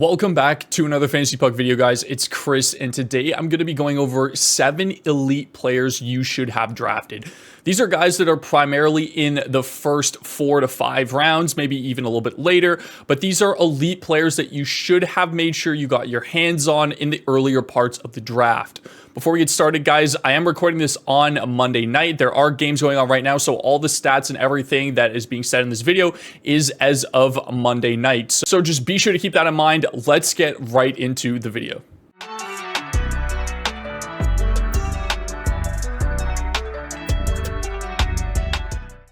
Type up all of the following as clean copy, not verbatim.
Welcome back to another Fantasy Puck video, guys. It's Chris, and today I'm going to be going over 7 elite players you should have drafted. These are guys that are primarily in the first 4 to 5 rounds, maybe even a little bit later, but these are elite players that you should have made sure you got your hands on in the earlier parts of the draft. Before we get started, guys, I am recording this on a Monday night. There are games going on right now, so all the stats and everything that is being said in this video is as of Monday night. So just be sure to keep that in mind. Let's get right into the video.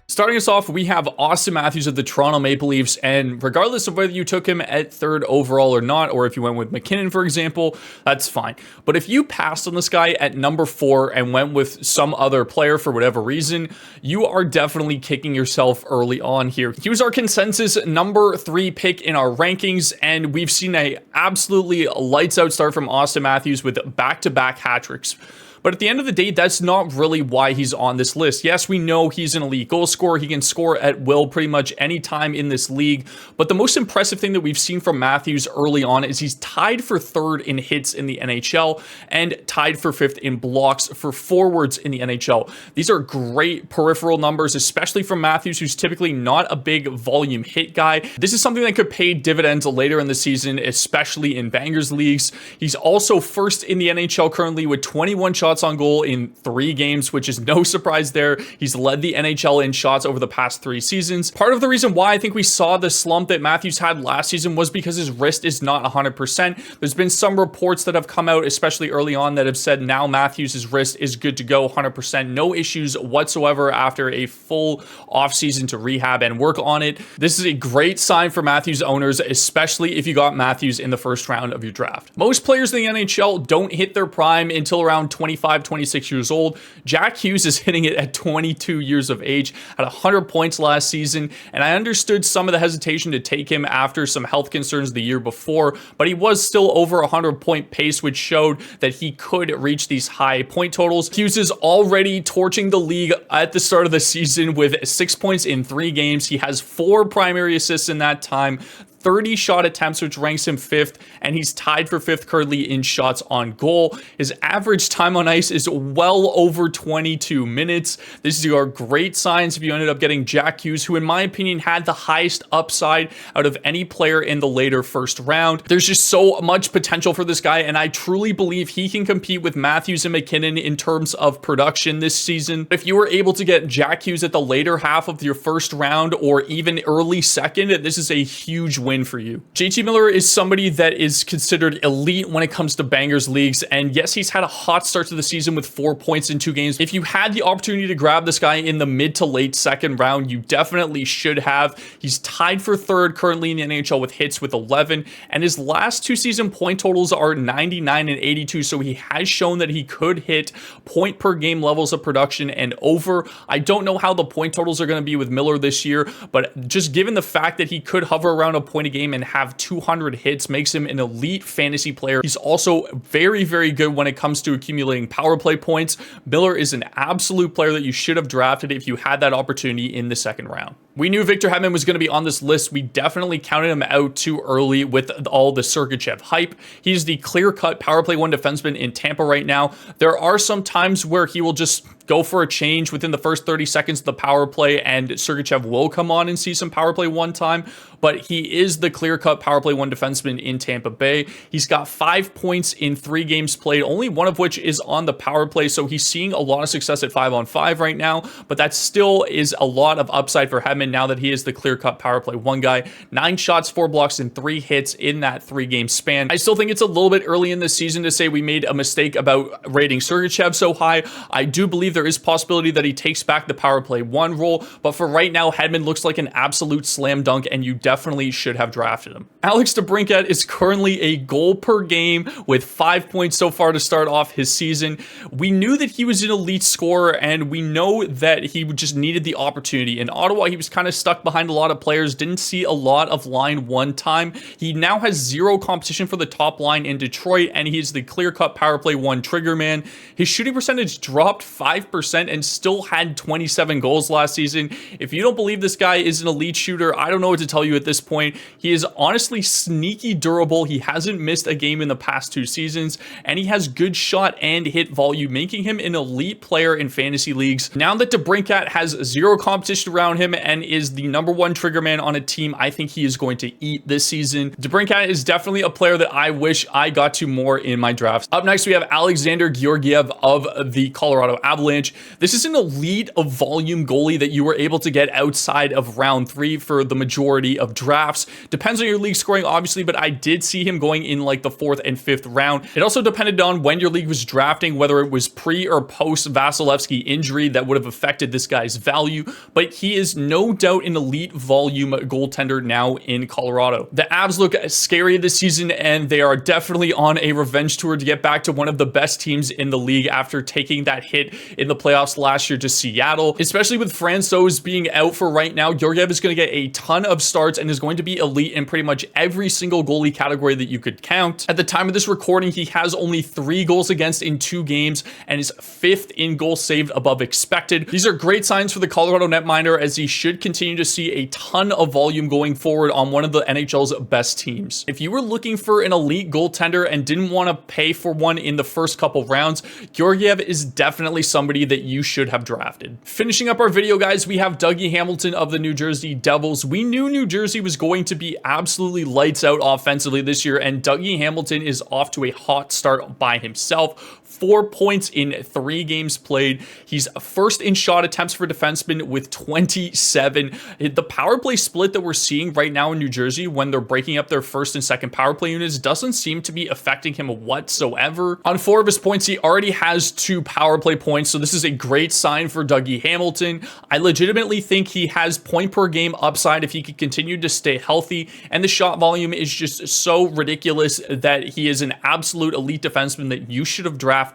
Starting us off, we have Auston Matthews of the Toronto Maple Leafs, and regardless of whether you took him at 3rd overall or not, or if you went with McKinnon, for example, that's fine. But if you passed on this guy at number 4 and went with some other player for whatever reason, you are definitely kicking yourself early on here. He was our consensus number 3 pick in our rankings, and we've seen a absolutely lights out start from Auston Matthews with back-to-back hat tricks. But at the end of the day, that's not really why he's on this list. Yes, we know he's an elite goal scorer. He can score at will pretty much any time in this league. But the most impressive thing that we've seen from Matthews early on is he's tied for 3rd in hits in the NHL and tied for 5th in blocks for forwards in the NHL. These are great peripheral numbers, especially from Matthews, who's typically not a big volume hit guy. This is something that could pay dividends later in the season, especially in bangers leagues. He's also 1st in the NHL currently with 21 shots on goal in 3 games, which is no surprise there. He's led the NHL in shots over the past 3 seasons. Part of the reason why I think we saw the slump that Matthews had last season was because his wrist is not 100%. There's been some reports that have come out, especially early on, that have said now Matthews' wrist is good to go 100%. No issues whatsoever after a full offseason to rehab and work on it. This is a great sign for Matthews owners, especially if you got Matthews in the first round of your draft. Most players in the NHL don't hit their prime until around 26 years old. Jack Hughes is hitting it at 22 years of age, at 100 points last season, and I understood some of the hesitation to take him after some health concerns the year before, but he was still over 100-point pace, which showed that he could reach these high point totals. Hughes is already torching the league at the start of the season with 6 points in 3 games. He has 4 primary assists in that time, 30 shot attempts, which ranks him 5th, and he's tied for 5th currently in shots on goal. His average time on ice is well over 22 minutes. This is great signs if you ended up getting Jack Hughes, who in my opinion had the highest upside out of any player in the later first round. There's just so much potential for this guy, and I truly believe he can compete with Matthews and McKinnon in terms of production this season. If you were able to get Jack Hughes at the later half of your first round or even early second, this is a huge win for you. JT Miller is somebody that is considered elite when it comes to bangers leagues, and yes, he's had a hot start to the season with 4 points in 2 games. If you had the opportunity to grab this guy in the mid to late second round, you definitely should have. He's tied for 3rd currently in the NHL with hits with 11, and his last 2 season point totals are 99 and 82, so he has shown that he could hit point per game levels of production and over. I don't know how the point totals are going to be with Miller this year, but just given the fact that he could hover around a point a game and have 200 hits makes him an elite fantasy player. He's also very, very good when it comes to accumulating power play points. Miller is an absolute player that you should have drafted if you had that opportunity in the 2nd round. We knew Victor Hedman was going to be on this list. We definitely counted him out too early with all the Sergachev hype. He's the clear-cut power play 1 defenseman in Tampa right now. There are some times where he will just go for a change within the first 30 seconds of the power play, and Sergachev will come on and see some power play 1 time, but he is the clear-cut power play 1 defenseman in Tampa Bay. He's got 5 points in 3 games played, only 1 of which is on the power play, so he's seeing a lot of success at 5-on-5 right now, but that still is a lot of upside for Hedman now that he is the clear-cut power play 1 guy. 9 shots, 4 blocks, and 3 hits in that 3-game span. I still think it's a little bit early in the season to say we made a mistake about rating Sergachev so high. I do believe there is possibility that he takes back the power play 1 role, but for right now, Hedman looks like an absolute slam dunk, and you definitely should have drafted him. Alex DeBrincat is currently a goal per game with 5 points so far to start off his season. We knew that he was an elite scorer, and we know that he just needed the opportunity. In Ottawa, he was kind kind of stuck behind a lot of players, didn't see a lot of line one time. He now has zero competition for the top line in Detroit, and he's the clear-cut power play one trigger man. His shooting percentage dropped 5% and still had 27 goals last season. If you don't believe this guy is an elite shooter, I don't know what to tell you at this point. He is honestly sneaky durable. He hasn't missed a game in the past 2 seasons, and he has good shot and hit volume, making him an elite player in fantasy leagues. Now that DeBrincat has zero competition around him and is the #1 trigger man on a team, I think he is going to eat this season. DeBrincat is definitely a player that I wish I got to more in my drafts. Up next, we have Alexandar Georgiev of the Colorado Avalanche. This is an elite of volume goalie that you were able to get outside of round 3 for the majority of drafts. Depends on your league scoring, obviously, but I did see him going in like the 4th and 5th round. It also depended on when your league was drafting, whether it was pre or post Vasilevsky injury that would have affected this guy's value, but he is no doubt an elite volume goaltender now in Colorado. The Avs look scary this season, and they are definitely on a revenge tour to get back to one of the best teams in the league after taking that hit in the playoffs last year to Seattle. Especially with Francouz being out for right now, Georgiev is going to get a ton of starts and is going to be elite in pretty much every single goalie category that you could count. At the time of this recording, he has only 3 goals against in 2 games and is 5th in goals saved above expected. These are great signs for the Colorado netminder, as he should continue to see a ton of volume going forward on one of the NHL's best teams. If you were looking for an elite goaltender and didn't want to pay for one in the first couple rounds, Georgiev is definitely somebody that you should have drafted. Finishing up our video, guys, we have Dougie Hamilton of the New Jersey Devils. We knew New Jersey was going to be absolutely lights out offensively this year, and Dougie Hamilton is off to a hot start by himself. 4 points in 3 games played. He's first in shot attempts for defensemen with 27. The power play split that we're seeing right now in New Jersey when they're breaking up their first and second power play units doesn't seem to be affecting him whatsoever. On 4 of his points, he already has 2 power play points, so this is a great sign for Dougie Hamilton. I legitimately think he has point per game upside if he could continue to stay healthy, and the shot volume is just so ridiculous that he is an absolute elite defenseman that you should have drafted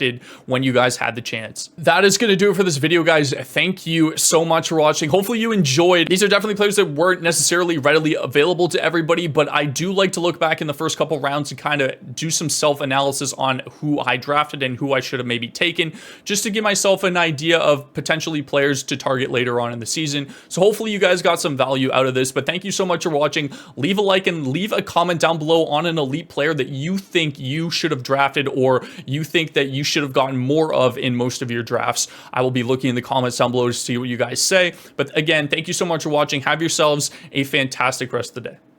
when you guys had the chance. That is going to do it for this video, guys. Thank you so much for watching. Hopefully you enjoyed. These are definitely players that weren't necessarily readily available to everybody, but I do like to look back in the first couple rounds and kind of do some self-analysis on who I drafted and who I should have maybe taken, just to give myself an idea of potentially players to target later on in the season. So hopefully you guys got some value out of this, but thank you so much for watching. Leave a like and leave a comment down below on an elite player that you think you should have drafted, or you think that you should have gotten more of in most of your drafts. I will be looking in the comments down below to see what you guys say. But again, thank you so much for watching. Have yourselves a fantastic rest of the day.